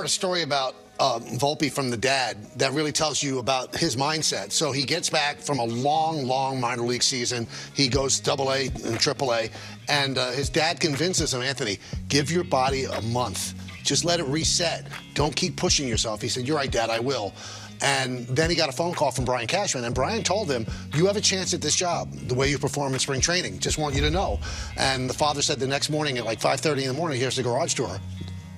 A story about Volpe from the dad that really tells you about his mindset. So he gets back from a long minor league season. He goes AA and AAA, and his dad convinces him, Anthony, give your body a month. Just let it reset. Don't keep pushing yourself. He said, you're right, Dad, I will. And then he got a phone call from Brian Cashman, and Brian told him, you have a chance at this job, the way you perform in spring training. Just want you to know. And the father said the next morning at like 5:30 in the morning, here's the garage door.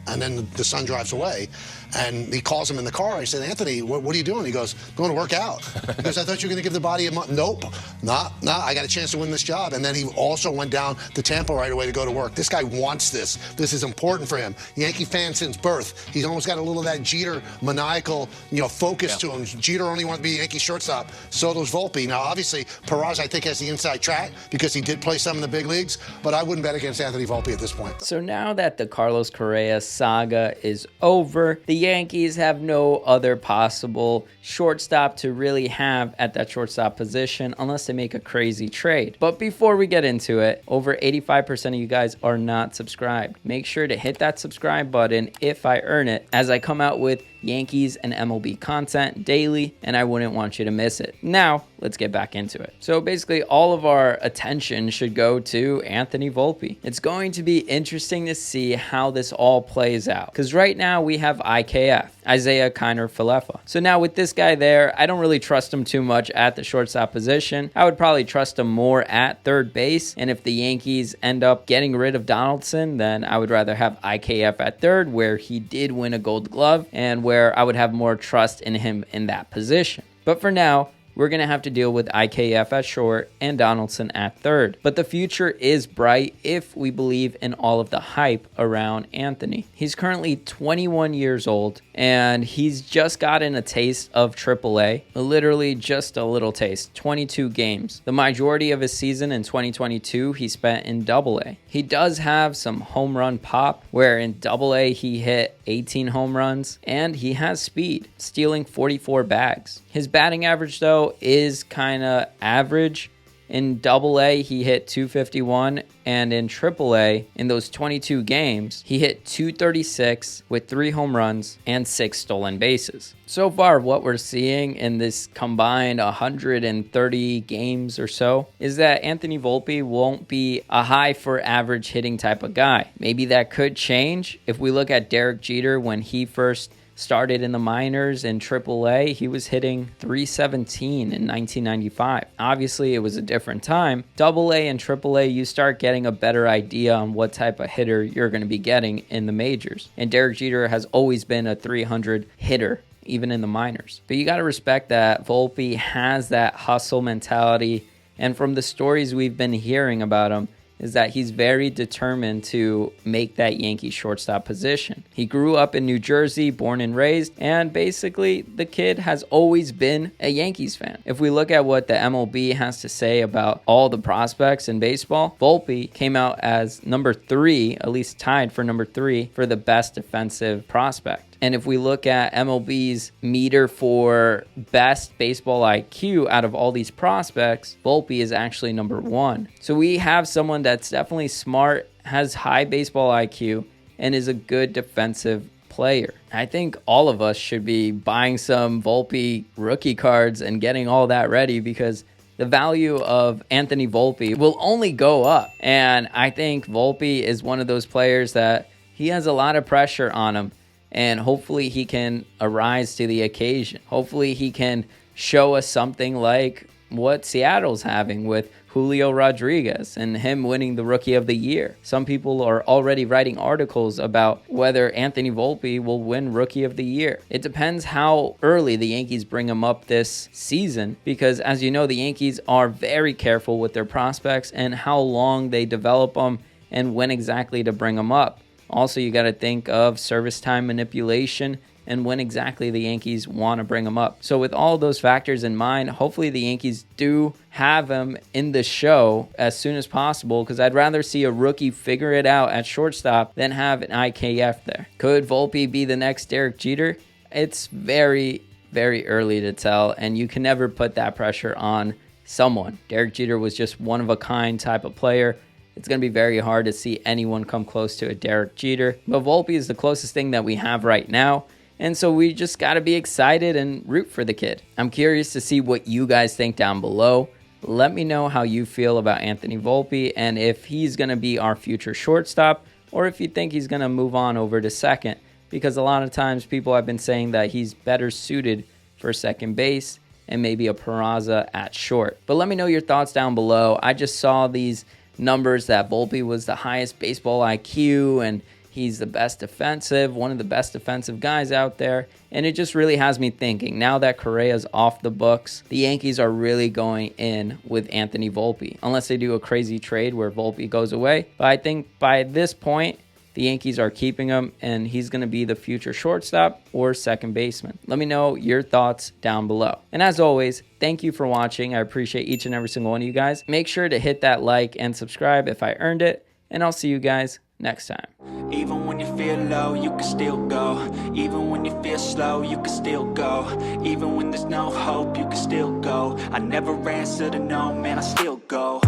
And then the son drives away, and he calls him in the car. I said, Anthony, what are you doing? He goes, going to work out. He goes, I thought you were going to give the body a month. Nope, nah, I got a chance to win this job. And then he also went down to Tampa right away to go to work. This guy wants this. This is important for him. Yankee fan since birth. He's almost got a little of that Jeter maniacal, focus to him. Jeter only wanted to be a Yankee shortstop. So does Volpe. Now, obviously, Perez, I think, has the inside track because he did play some in the big leagues, but I wouldn't bet against Anthony Volpe at this point. So now that the Carlos Correa saga is over, the Yankees have no other possible shortstop to really have at that shortstop position unless they make a crazy trade. But before we get into it, over 85% of you guys are not subscribed. Make sure to hit that subscribe button if I earn it, as I come out with Yankees and MLB content daily, and I wouldn't want you to miss it. Now, let's get back into it. So basically, all of our attention should go to Anthony Volpe. It's going to be interesting to see how this all plays out, because right now we have IKF, Isaiah Kiner Falefa. So now with this guy there, I don't really trust him too much at the shortstop position. I would probably trust him more at third base, and if the Yankees end up getting rid of Donaldson, then I would rather have IKF at third, where he did win a Gold Glove, and where I would have more trust in him in that position. But for now, we're going to have to deal with IKF at short and Donaldson at third. But the future is bright if we believe in all of the hype around Anthony. He's currently 21 years old, and he's just gotten a taste of AAA. Literally just a little taste, 22 games. The majority of his season in 2022 he spent in AA. He does have some home run pop, where in AA he hit 18 home runs, and he has speed, stealing 44 bags. His batting average, though, is kind of average. In AA, he hit 251, and in AAA, in those 22 games, he hit 236 with 3 home runs and 6 stolen bases. So far, what we're seeing in this combined 130 games or so is that Anthony Volpe won't be a high for average hitting type of guy. Maybe that could change. If we look at Derek Jeter when he first started in the minors in AAA, he was hitting 317 in 1995. Obviously, it was a different time. AA and AAA, you start getting a better idea on what type of hitter you're going to be getting in the majors. And Derek Jeter has always been a 300 hitter, even in the minors. But you got to respect that Volpe has that hustle mentality. And from the stories we've been hearing about him, is that he's very determined to make that Yankee shortstop position. He grew up in New Jersey, born and raised, and basically the kid has always been a Yankees fan. If we look at what the MLB has to say about all the prospects in baseball, Volpe came out as number 3, at least tied for number 3, for the best defensive prospect. And if we look at MLB's meter for best baseball IQ out of all these prospects, Volpe is actually number 1. So we have someone that's definitely smart, has high baseball IQ, and is a good defensive player. I think all of us should be buying some Volpe rookie cards and getting all that ready, because the value of Anthony Volpe will only go up. And I think Volpe is one of those players that he has a lot of pressure on him. And hopefully he can arise to the occasion. Hopefully he can show us something like what Seattle's having with Julio Rodriguez and him winning the Rookie of the Year. Some people are already writing articles about whether Anthony Volpe will win Rookie of the Year. It depends how early the Yankees bring him up this season, because as you know, the Yankees are very careful with their prospects and how long they develop them and when exactly to bring them up. Also, you got to think of service time manipulation and when exactly the Yankees want to bring him up. So with all those factors in mind, hopefully the Yankees do have him in the show as soon as possible, because I'd rather see a rookie figure it out at shortstop than have an IKF there. Could Volpe be the next Derek Jeter? It's very, very early to tell, and you can never put that pressure on someone. Derek Jeter was just one of a kind type of player, It's going to be very hard to see anyone come close to a Derek Jeter. But Volpe is the closest thing that we have right now. And so we just got to be excited and root for the kid. I'm curious to see what you guys think down below. Let me know how you feel about Anthony Volpe and if he's going to be our future shortstop or if you think he's going to move on over to second. Because a lot of times people have been saying that he's better suited for second base and maybe a Peraza at short. But let me know your thoughts down below. I just saw these numbers that Volpe was the highest baseball IQ and he's the best defensive, one of the best defensive guys out there. And it just really has me thinking, now that Correa's off the books, the Yankees are really going in with Anthony Volpe. Unless they do a crazy trade where Volpe goes away. But I think by this point, the Yankees are keeping him, and he's going to be the future shortstop or second baseman. Let me know your thoughts down below. And as always, thank you for watching. I appreciate each and every single one of you guys. Make sure to hit that like and subscribe if I earned it, and I'll see you guys next time. Even when you feel low, you can still go. Even when you feel slow, you can still go. Even when there's no hope, you can still go. I never answer to no, man, I still go.